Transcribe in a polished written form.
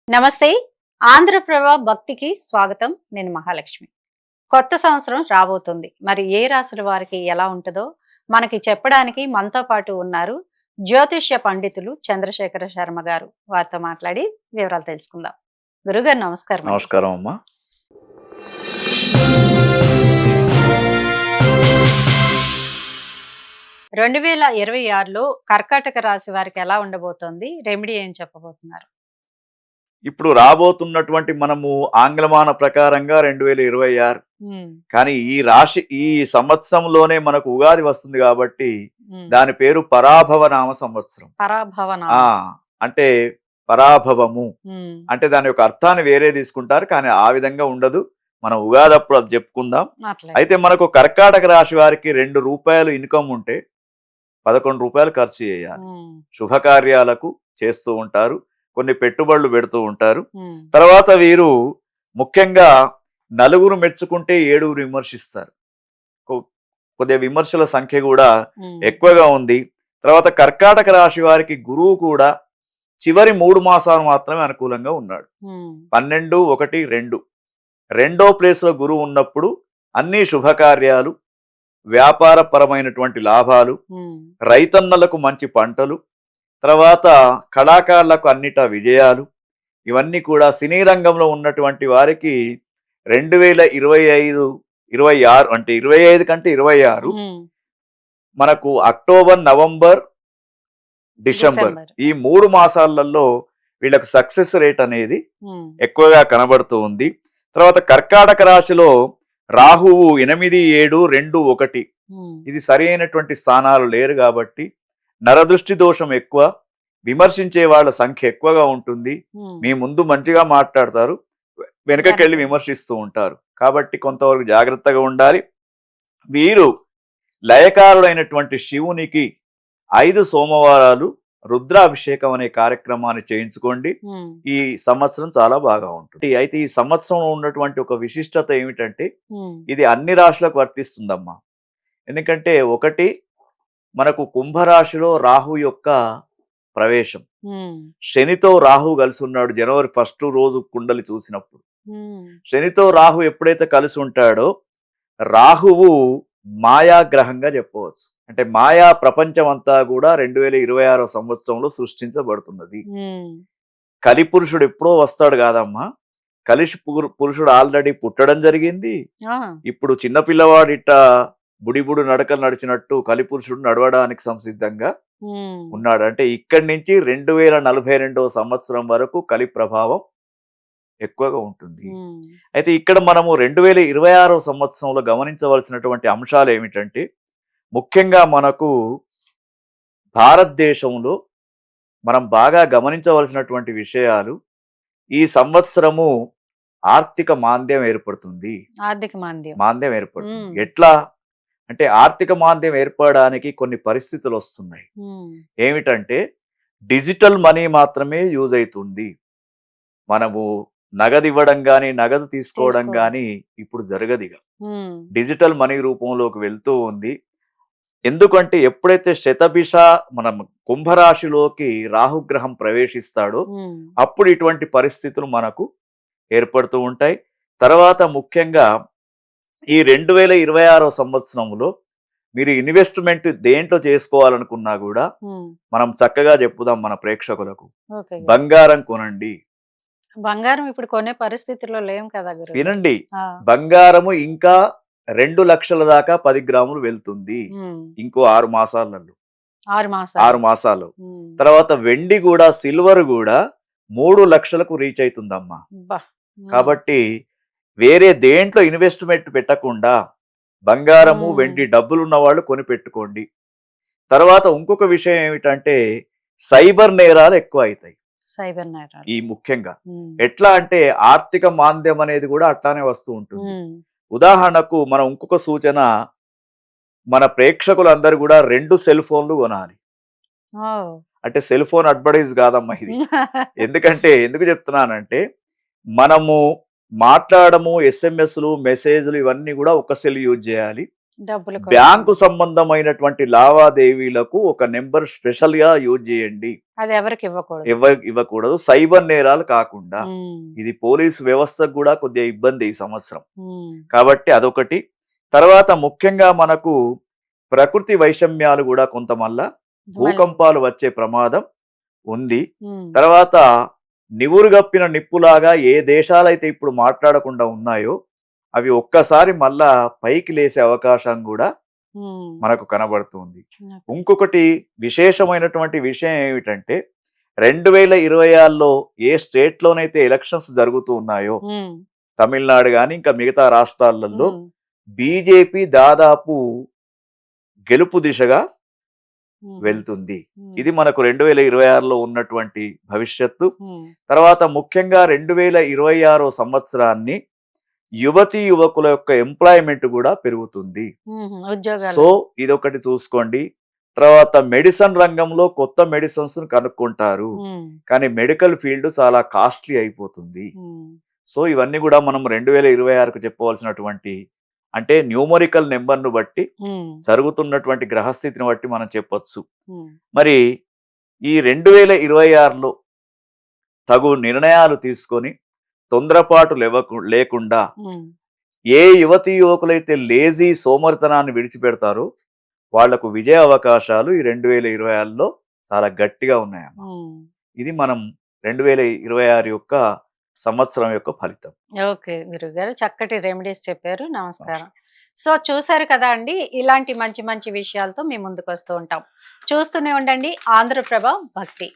నమస్తే. ఆంధ్రప్రభ భక్తికి స్వాగతం. నేను మహాలక్ష్మి. కొత్త సంవత్సరం రాబోతుంది. మరి ఏ రాశుల వారికి ఎలా ఉంటుందో మనకి చెప్పడానికి మనతో పాటు ఉన్నారు జ్యోతిష్య పండితులు చంద్రశేఖర శర్మ గారు. వారితో మాట్లాడి వివరాలు తెలుసుకుందాం. గురుగారు నమస్కారం. నమస్కారం అమ్మా. 2026లో కర్కాటక రాశి వారికి ఎలా ఉండబోతోంది? రెమెడీ ఏం చెప్పబోతున్నారు? ఇప్పుడు రాబోతున్నటువంటి మనము ఆంగ్లమాన ప్రకారంగా 2026, కానీ ఈ సంవత్సరంలోనే మనకు ఉగాది వస్తుంది కాబట్టి దాని పేరు పరాభవనామ సంవత్సరం. అంటే పరాభవము అంటే దాని యొక్క అర్థాన్ని వేరే తీసుకుంటారు, కానీ ఆ విధంగా ఉండదు. మనం ఉగాది అప్పుడు అది చెప్పుకుందాం. అయితే మనకు కర్కాటక రాశి వారికి ₹2 ఇన్కమ్ ఉంటే 11 రూపాయలు ఖర్చు చేయాలి. శుభకార్యాలకు చేస్తూ ఉంటారు, కొన్ని పెట్టుబడులు పెడుతూ ఉంటారు. తర్వాత వీరు ముఖ్యంగా నలుగురు మెచ్చుకుంటే 7 విమర్శిస్తారు. కొద్దిగా విమర్శల సంఖ్య కూడా ఎక్కువగా ఉంది. తర్వాత కర్కాటక రాశి వారికి గురువు కూడా చివరి 3 మాసాలు మాత్రమే అనుకూలంగా ఉన్నాడు. 12, 1, 2 రెండో ప్లేస్ లో గురువు ఉన్నప్పుడు అన్ని శుభకార్యాలు, వ్యాపార పరమైనటువంటి లాభాలు, రైతన్నలకు మంచి పంటలు, తర్వాత కళాకారులకు అన్నిటా విజయాలు, ఇవన్నీ కూడా సినీ రంగంలో ఉన్నటువంటి వారికి 2025, 26 అంటే 25 కంటే 26 మనకు అక్టోబర్, నవంబర్, డిసెంబర్ ఈ 3 మాసాలలో వీళ్ళకు సక్సెస్ రేట్ అనేది ఎక్కువగా కనబడుతూ ఉంది. తర్వాత కర్కాటక రాశిలో రాహువు 8, 7, 2, 1 ఇది సరి అయినటువంటి స్థానాలు లేరు కాబట్టి నరదృష్టి దోషం ఎక్కువ, విమర్శించే వాళ్ళ సంఖ్య ఎక్కువగా ఉంటుంది. మీ ముందు మంచిగా మాట్లాడతారు, వెనుకకెళ్ళి విమర్శిస్తూ ఉంటారు. కాబట్టి కొంతవరకు జాగ్రత్తగా ఉండాలి. వీరు లయకారుడైనటువంటి శివునికి 5 సోమవారాలు రుద్రాభిషేకం అనే కార్యక్రమాన్ని చేయించుకోండి. ఈ సంవత్సరం చాలా బాగా ఉంటుంది. అయితే ఈ సంవత్సరంలో ఉన్నటువంటి ఒక విశిష్టత ఏమిటంటే ఇది అన్ని రాశులకు వర్తిస్తుందమ్మా. ఎందుకంటే ఒకటి, మనకు కుంభరాశిలో రాహు యొక్క ప్రవేశం, శనితో రాహు కలిసి ఉన్నాడు. జనవరి 1 రోజు కుండలి చూసినప్పుడు శనితో రాహు ఎప్పుడైతే కలిసి ఉంటాడో రాహువు మాయాగ్రహంగా చెప్పవచ్చు. అంటే మాయా ప్రపంచం అంతా కూడా 2026 సంవత్సరంలో సృష్టించబడుతున్నది. కలిపురుషుడు ఎప్పుడో వస్తాడు కాదమ్మా, కలిసి పురుషుడు ఆల్రెడీ పుట్టడం జరిగింది. ఇప్పుడు చిన్నపిల్లవాడిట బుడిబుడు నడకలు నడిచినట్టు కలిపురుషుడు నడవడానికి సంసిద్ధంగా ఉన్నాడు. అంటే ఇక్కడి నుంచి 2042 సంవత్సరం వరకు కలి ప్రభావం ఎక్కువగా ఉంటుంది. అయితే ఇక్కడ మనము 2026 సంవత్సరంలో గమనించవలసినటువంటి అంశాలు ఏమిటంటే, ముఖ్యంగా మనకు భారతదేశంలో మనం బాగా గమనించవలసినటువంటి విషయాలు, ఈ సంవత్సరము ఆర్థిక మాంద్యం ఏర్పడుతుంది. మాంద్యం ఏర్పడుతుంది. ఎట్లా అంటే ఆర్థిక మాంద్యం ఏర్పడడానికి కొన్ని పరిస్థితులు వస్తున్నాయి. ఏమిటంటే డిజిటల్ మనీ మాత్రమే యూజ్ అవుతుంది. మనము నగదు ఇవ్వడం కానీ నగదు తీసుకోవడం కానీ ఇప్పుడు జరగదిగా డిజిటల్ మనీ రూపంలోకి వెళ్తూ ఉంది. ఎందుకంటే ఎప్పుడైతే శతభిష మనం కుంభరాశిలోకి రాహుగ్రహం ప్రవేశిస్తాడో అప్పుడు ఇటువంటి పరిస్థితులు మనకు ఏర్పడుతూ ఉంటాయి. తర్వాత ముఖ్యంగా ఈ 2026 సంవత్సరంలో మీరు ఇన్వెస్ట్మెంట్ దేంట్లో చేసుకోవాలనుకున్నా కూడా మనం చక్కగా చెప్పుదాం మన ప్రేక్షకులకు. బంగారం కొనండి. బంగారం ఇప్పుడు కొనే పరిస్థితుల్లో లేం కదా గురు. వినండి, బంగారము ఇంకా 2 లక్షల దాకా 10 గ్రాములు వెళ్తుంది ఇంకో 6 మాసాలలో. 6 మాసాలు తర్వాత వెండి కూడా, సిల్వర్ కూడా 3 లక్షలకు రీచ్ అవుతుందమ్మా. కాబట్టి వేరే దేంట్లో ఇన్వెస్ట్మెంట్ పెట్టకుండా బంగారము, వెండి డబ్బులున్న వాళ్ళు కొని పెట్టుకోండి. తర్వాత ఇంకొక విషయం ఏమిటంటే సైబర్ నేరాలు ఎక్కువ అవుతాయి. ఈ ముఖ్యంగా ఎట్లా అంటే ఆర్థిక మాంద్యం అనేది కూడా అట్లానే వస్తూ ఉంటుంది. ఉదాహరణకు మనం ఇంకొక సూచన, మన ప్రేక్షకులందరూ కూడా 2 సెల్ ఫోన్లు కొనాలి. అంటే సెల్ ఫోన్ అడ్వర్టైజ్ కాదమ్మా ఇది. ఎందుకు చెప్తున్నానంటే మనము మాట్లాడము, SMS లు, మెసేజ్లు ఇవన్నీ కూడా ఒక సెల్ యూజ్ చేయాలి. డబ్బుల కోసం. బ్యాంకు సంబంధమైనటువంటి లావాదేవీలకు ఒక నెంబర్ స్పెషల్ గా యూజ్ చేయండి. అది ఎవరికి ఇవ్వకూడదు. ఇవ్వకూడదు. సైబర్ నేరాలు కాకుండా. ఉమ్, ఇది పోలీసు వ్యవస్థకు కూడా కొద్దిగా ఇబ్బంది ఈ సంవత్సరం. ఉమ్, కాబట్టి అదొకటి. తర్వాత ముఖ్యంగా మనకు ప్రకృతి వైషమ్యాలు కూడా కొంత మళ్ళా భూకంపాలు వచ్చే ప్రమాదం ఉంది. ఉమ్, తర్వాత నివురుగప్పిన నిప్పులాగా ఏ దేశాలైతే ఇప్పుడు మాట్లాడకుండా ఉన్నాయో అవి ఒక్కసారి మళ్ళా పైకి లేసే అవకాశం కూడా ఉమ్, మనకు కనబడుతుంది. ఓకే. ఇంకొకటి విశేషమైనటువంటి విషయం ఏమిటంటే 2026లో ఏ స్టేట్ లోనైతే ఎలక్షన్స్ జరుగుతూ ఉన్నాయో ఉమ్, తమిళనాడు గాని ఇంకా మిగతా రాష్ట్రాలలో ఉమ్, బీజేపీ దాదాపు గెలుపు దిశగా ఉమ్, వెళ్తుంది. ఉమ్, ఇది మనకు 2026లో ఉన్నటువంటి భవిష్యత్తు. ఉమ్, తర్వాత ముఖ్యంగా 2026 సంవత్సరాన్ని యువతీ యువకుల యొక్క ఎంప్లాయ్మెంట్ కూడా పెరుగుతుంది. ఉమ్, ఉద్యోగాలు. సో ఇదొకటి చూసుకోండి. తర్వాత మెడిసిన్ రంగంలో కొత్త మెడిసిన్స్ కనుక్కుంటారు. ఉమ్, కానీ మెడికల్ ఫీల్డ్ చాలా కాస్ట్లీ అయిపోతుంది. ఉమ్, సో ఇవన్నీ కూడా మనం 2026కు చెప్పవలసినటువంటి అంటే న్యూమరికల్ నెంబర్ను బట్టి ఉమ్, జరుగుతున్నటువంటి గ్రహస్థితిని బట్టి మనం చెప్పొచ్చు. ఉమ్, మరి ఈ 2026లో తగు నిర్ణయాలు తీసుకొని తొందరపాటు లేకుండా ఉమ్, ఏ యువతీ యువకులైతే లేజీ సోమరితనాన్ని విడిచిపెడతారో వాళ్లకు విజయ అవకాశాలు ఈ 2026లో చాలా గట్టిగా ఉన్నాయన్న. ఉమ్. ఇది మనం 2026 యొక్క సంవత్సరం యొక్క ఫలితం. ఓకే గురుగారు, చక్కటి రెమెడీస్ చెప్పారు. నమస్కారం. సో చూసారు కదా అండి, ఇలాంటి మంచి మంచి విషయాలతో మీ ముందుకు వస్తూ ఉంటాం. చూస్తూనే ఉండండి ఆంధ్రప్రభ భక్తి.